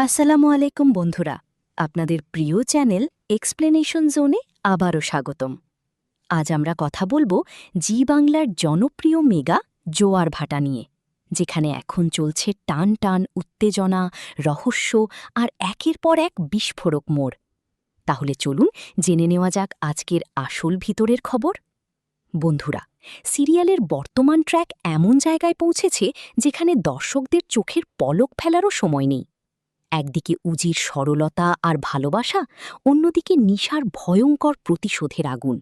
আসসালামু আলাইকুম বন্ধুরা, আপনাদের প্রিয় চ্যানেল এক্সপ্লেনেশন জোনে আবারও স্বাগতম। আজ আমরা কথা বলবো জি বাংলার জনপ্রিয় মেগা জোয়ার ভাটা নিয়ে, যেখানে এখন চলছে টান টান উত্তেজনা, রহস্য আর একের পর এক বিস্ফোরক মোড়। তাহলে চলুন জেনে নেওয়া যাক আজকের আসল ভিতরের খবর। বন্ধুরা, সিরিয়ালের বর্তমান ট্র্যাক এমন জায়গায় পৌঁছেছে যেখানে দর্শকদের চোখের পলক ফেলারও সময় নেই। একদিকে উজির সরলতা আর ভালোবাসা, অন্যদিকে নিশার ভয়ঙ্কর প্রতিশোধের আগুন।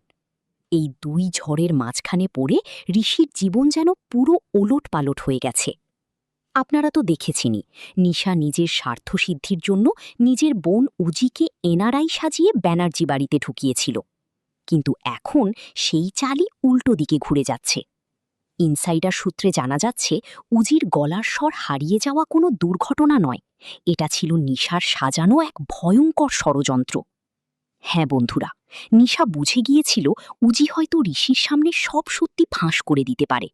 এই দুই ঝড়ের মাঝখানে পড়ে ঋষির জীবন যেন পুরো ওলটপালট হয়ে গেছে। আপনারা তো দেখেছেনই, নিশা নিজের স্বার্থসিদ্ধির জন্য নিজের বোন উজিকে এনআরআই সাজিয়ে ব্যানার্জি বাড়িতে ঢুকিয়েছিল, কিন্তু এখন সেই চালই উল্টো দিকে ঘুরে যাচ্ছে। ইনসাইডার সূত্রে জানা যাচ্ছে, উজির গলার স্বর হারিয়ে যাওয়া কোনো দুর্ঘটনা নয়, এটা ছিল নিশার সাজানো এক ভয়ঙ্কর ষড়যন্ত্র। হ্যাঁ বন্ধুরা, নিশা বুঝে গিয়েছিল উজি হয়তো ঋষির সামনে সব সত্যি ফাঁস করে দিতে পারে,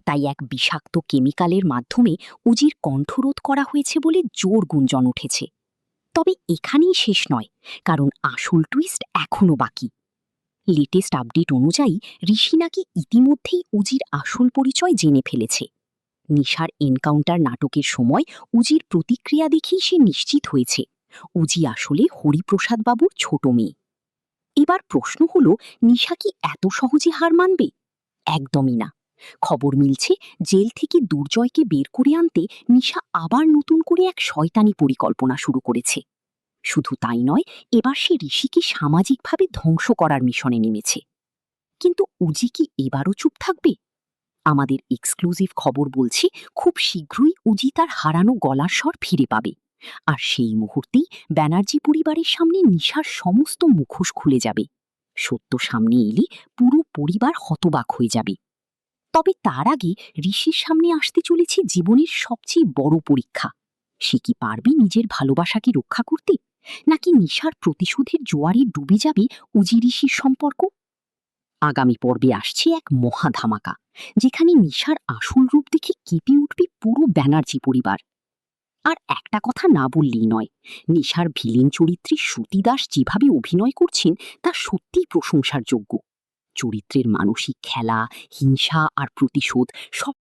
তাই এক বিষাক্ত কেমিক্যালের মাধ্যমে উজির কণ্ঠরোধ করা হয়েছে বলে জোর গুঞ্জন উঠেছে। তবে এখানেই শেষ নয়, কারণ আসল টুইস্ট এখনও বাকি। লেটেস্ট আপডেট অনুযায়ী ঋষি নাকি ইতিমধ্যেই উজির আসল পরিচয় জেনে ফেলেছে। নিশার এনকাউন্টার নাটকের সময় উজির প্রতিক্রিয়া দেখেই সে নিশ্চিত হয়েছে উজি আসলে হরিপ্রসাদ বাবুর ছোট মেয়ে। এবার প্রশ্ন হল, নিশা কি এত সহজে হার মানবে? একদমই না। খবর মিলছে, জেল থেকে দুর্জয়কে বের করে আনতে নিশা আবার নতুন করে এক শয়তানি পরিকল্পনা শুরু করেছে। শুধু তাই নয়, এবার সে ঋষিকে সামাজিকভাবে ধ্বংস করার মিশনে নেমেছে। কিন্তু উজি কি এবারও চুপ থাকবে? আমাদের এক্সক্লুসিভ খবর বলছে, খুব শীঘ্রই উজি তার হারানো গলার স্বর ফিরে পাবে। আর সেই মুহূর্তেই ব্যানার্জি পরিবারের সামনে নিশার সমস্ত মুখোশ খুলে যাবে। সত্য সামনে এলে পুরো পরিবার হতবাক হয়ে যাবে। তবে তার আগে ঋষির সামনে আসতে চলেছে জীবনের সবচেয়ে বড় পরীক্ষা। সে কি পারবে নিজের ভালোবাসাকে রক্ষা করতে, নাকি নিশার প্রতিশোধের জোয়ারে ডুবে যাবে উজি ঋষির সম্পর্ক? আগামী পর্বে আসছে এক মহা ধামাকা, যেখানে নিশার আসল রূপ দেখে কেঁপে উঠবে পুরো ব্যানার্জি পরিবার। আর একটা কথা না বললেই নয়, নিশার ভিলেন চরিত্রে শ্রুতি দাস যেভাবে অভিনয় করছেন তা সত্যিই প্রশংসার যোগ্য। চরিত্রের মানসিক খেলা, হিংসা আর প্রতিশোধ সব